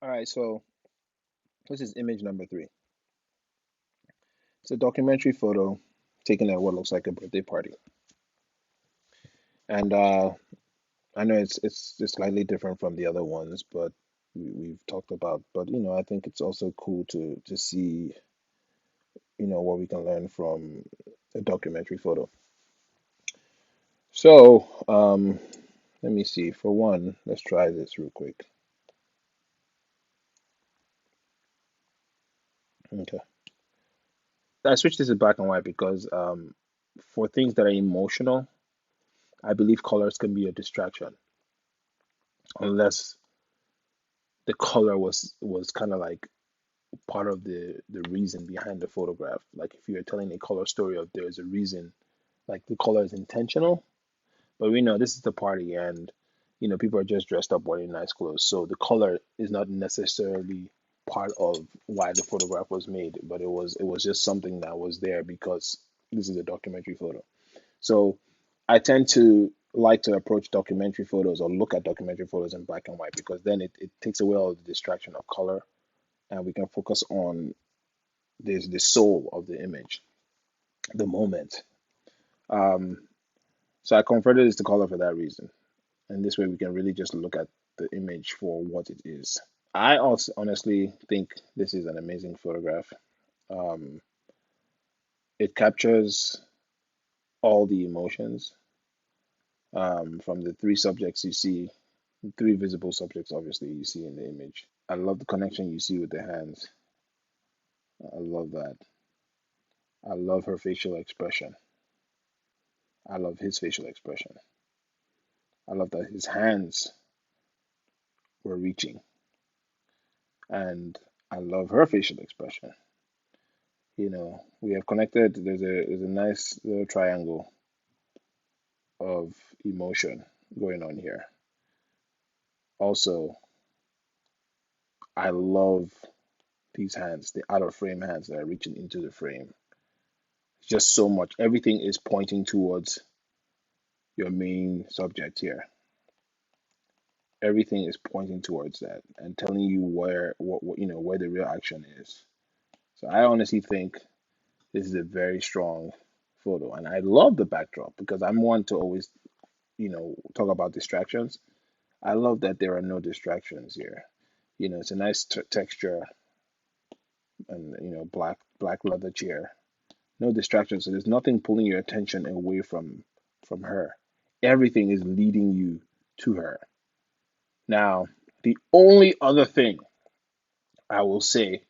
All right, so this is image number three. It's a documentary photo taken at what looks like a birthday party. And I know it's just slightly different from the other ones, but we've talked about. But I think it's also cool to see what we can learn from a documentary photo. So let me see. For one, let's try this real quick. Okay, I switched this to black and white because for things that are emotional, I believe colors can be a distraction unless the color was kind of like part of the reason behind the photograph. Like if you're telling a color story of there's a reason, like the color is intentional, but we know this is the party and people are just dressed up wearing nice clothes. So the color is not necessarily part of why the photograph was made, but it was just something that was there because this is a documentary photo. So I tend to like to approach documentary photos or look at documentary photos in black and white because then it takes away all the distraction of color and we can focus on the soul of the image, the moment. Um, so I converted this to color for that reason, and this way we can really just look at the image for what it is. I also honestly think this is an amazing photograph. Um, it captures all the emotions from the three subjects you see, three visible subjects, obviously, you see in the image. I love the connection you see with the hands. I love that. I love her facial expression. I love his facial expression. I love that his hands were reaching, and I love her facial expression. We have connected. There's a nice little triangle of emotion going on here. Also, I love these hands, the out of frame hands that are reaching into the frame. Just so much. Everything is pointing towards your main subject here. Everything is pointing towards that and telling you where the real action is. So I honestly think this is a very strong photo, and I love the backdrop because I'm one to always talk about distractions. I love that there are no distractions here. It's a nice texture and black leather chair. No distractions. So there's nothing pulling your attention away from her. Everything is leading you to her. Now, the only other thing I will say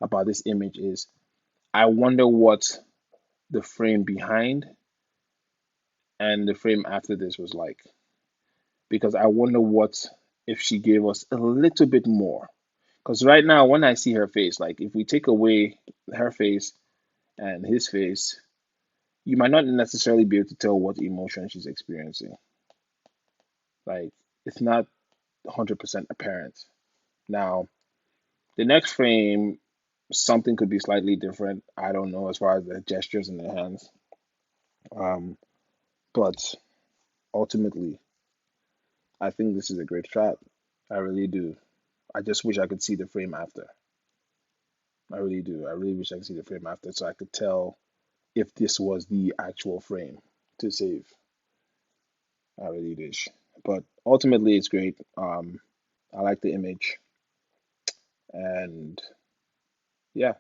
about this image is I wonder what the frame behind and the frame after this was like. Because I wonder what if she gave us a little bit more. Because right now, when I see her face, like if we take away her face and his face, you might not necessarily be able to tell what emotion she's experiencing. Like it's not 100% apparent. Now, the next frame, something could be slightly different. I don't know as far as the gestures in the hands. Um, but ultimately, I think this is a great shot. I really do. I just wish I could see the frame after. I really do. I really wish I could see the frame after so I could tell if this was the actual frame to save. I really wish. But ultimately, it's great. I like the image. And yeah,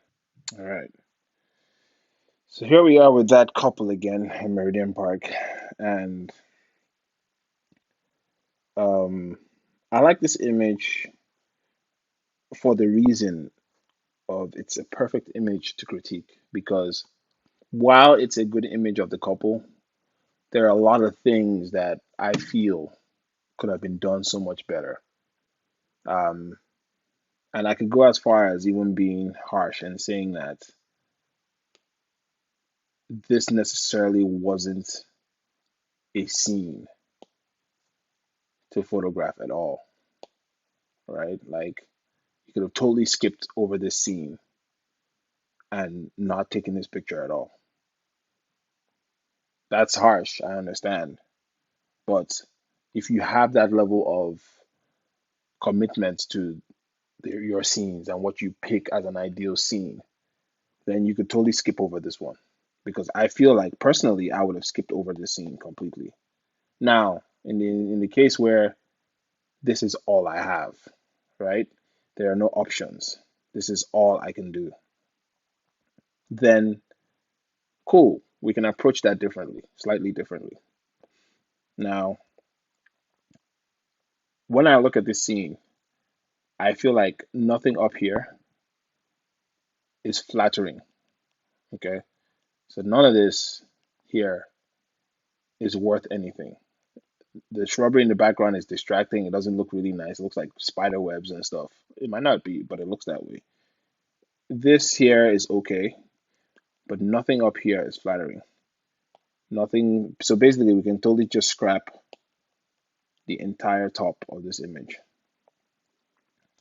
all right. So here we are with that couple again in Meridian Park. And um, I like this image for the reason of it's a perfect image to critique because while it's a good image of the couple, there are a lot of things that I feel could have been done so much better. Um, and I could go as far as even being harsh and saying that this necessarily wasn't a scene to photograph at all, right? Like you could have totally skipped over this scene and not taken this picture at all. That's harsh, I understand. But if you have that level of commitment to your scenes and what you pick as an ideal scene, then you could totally skip over this one. Because I feel like personally I would have skipped over this scene completely. Now, in the case where this is all I have, right? There are no options. This is all I can do. Then cool, we can approach that differently, slightly differently. Now, when I look at this scene, I feel like nothing up here is flattering. Okay. So none of this here is worth anything. The shrubbery in the background is distracting. It doesn't look really nice. It looks like spider webs and stuff. It might not be, but it looks that way. This here is okay, but nothing up here is flattering. Nothing. So basically, we can totally just scrap the entire top of this image,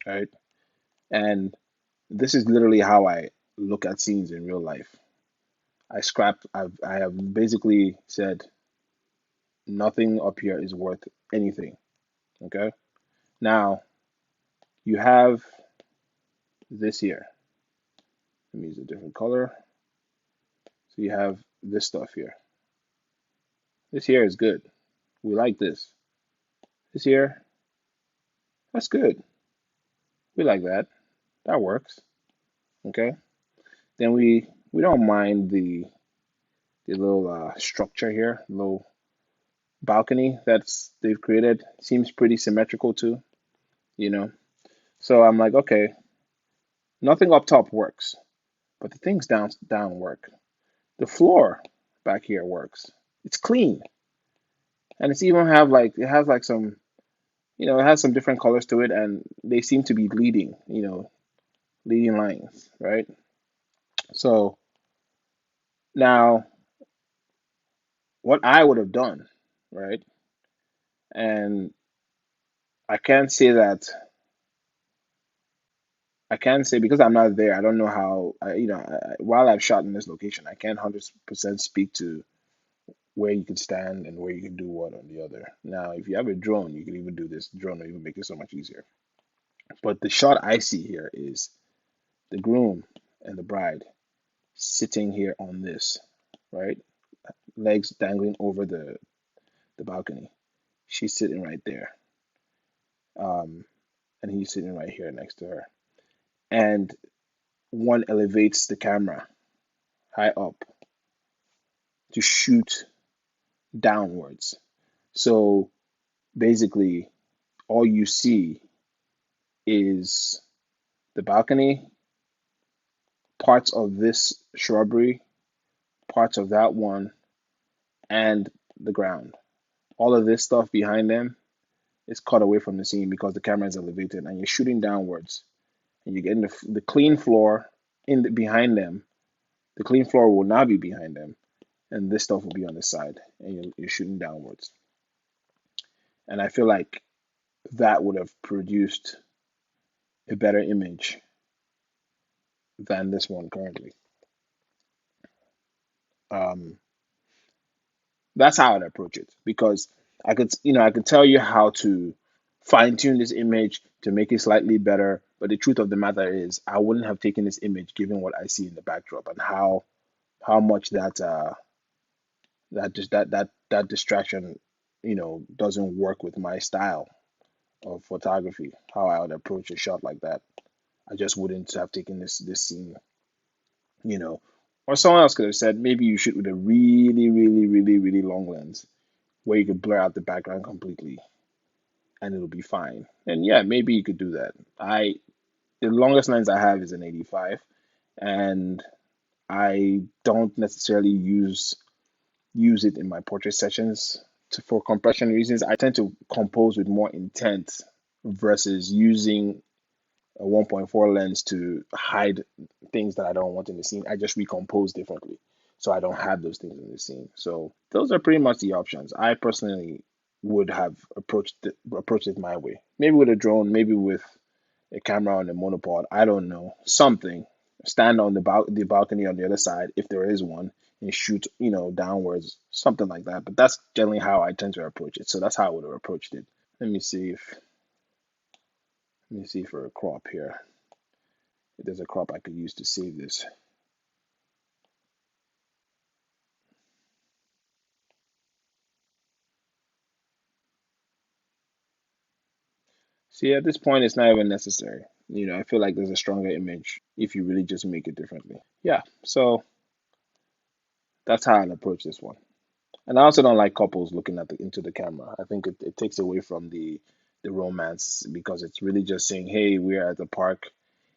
right? And this is literally how I look at scenes in real life. I have basically said nothing up here is worth anything. Okay. Now you have this here. Let me use a different color. So you have this stuff here. This here is good. We like this. This here, that's good. We like that. That works. Okay. Then we don't mind the little structure here, little balcony that's they've created. Seems pretty symmetrical too, you know. So I'm like, okay, nothing up top works, but the things down work. The floor back here works. It's clean, and it's even have like it has like some, it has some different colors to it, and they seem to be leading, leading lines, right? So now, what I would have done, right? And I can't say that I can't say because I'm not there. I don't know how. While I've shot in this location, I can't 100% speak to where you can stand and where you can do what on the other. Now, if you have a drone, you can even do this. Drone will even make it so much easier. But the shot I see here is the groom and the bride sitting here on this, right? Legs dangling over the balcony. She's sitting right there, um, and he's sitting right here next to her. And one elevates the camera high up to shoot downwards. So basically, all you see is the balcony, parts of this shrubbery, parts of that one, and the ground. All of this stuff behind them is cut away from the scene because the camera is elevated and you're shooting downwards. And you're getting the clean floor behind them. The clean floor will not be behind them, and this stuff will be on the side, and you're shooting downwards. And I feel like that would have produced a better image than this one currently. Um, that's how I'd approach it because I could tell you how to fine tune this image to make it slightly better. But the truth of the matter is, I wouldn't have taken this image given what I see in the backdrop and how much that distraction, doesn't work with my style of photography. How I would approach a shot like that, I just wouldn't have taken this scene, you know. Or someone else could have said maybe you shoot with a really, really, really, really long lens where you could blur out the background completely and it'll be fine. And yeah, maybe you could do that. The longest lens I have is an 85, and I don't necessarily use it in my portrait sessions for compression reasons. I tend to compose with more intent versus using a 1.4 lens to hide things that I don't want in the scene. I just recompose differently. So I don't have those things in the scene. So those are pretty much the options. I personally would have approached it my way. Maybe with a drone, maybe with a camera on a monopod. I don't know. Something. Stand on the balcony on the other side if there is one and shoot, downwards, something like that. But that's generally how I tend to approach it. So that's how I would have approached it. Let me see if Let me see for a crop here. If there's a crop I could use to save this. See, at this point, it's not even necessary. I feel like there's a stronger image if you really just make it differently. Yeah, so that's how I'd approach this one. And I also don't like couples looking into the camera. I think it takes away from the romance because it's really just saying, hey, we're at the park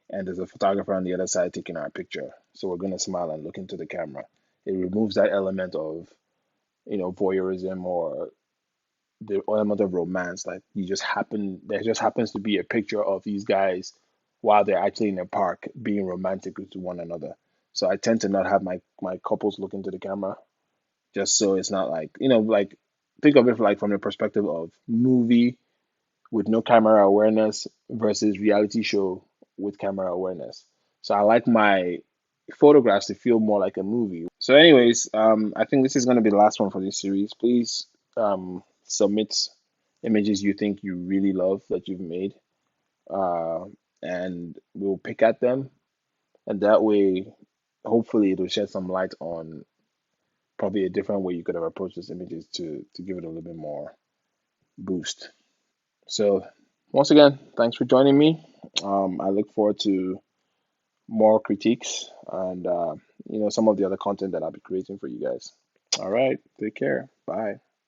and there's a photographer on the other side taking our picture. So we're gonna smile and look into the camera. It removes that element of, voyeurism or the element of romance. Like there just happens to be a picture of these guys while they're actually in a park being romantic with one another. So I tend to not have my couples look into the camera just so it's not like, like think of it like from the perspective of movie with no camera awareness versus reality show with camera awareness. So I like my photographs to feel more like a movie. So, anyways, I think this is going to be the last one for this series. Please submit images you think you really love that you've made, uh, and we'll pick at them. And that way, hopefully, it'll shed some light on probably a different way you could have approached those images to give it a little bit more boost. So, once again, thanks for joining me. I look forward to more critiques and some of the other content that I'll be creating for you guys. All right, take care. Bye.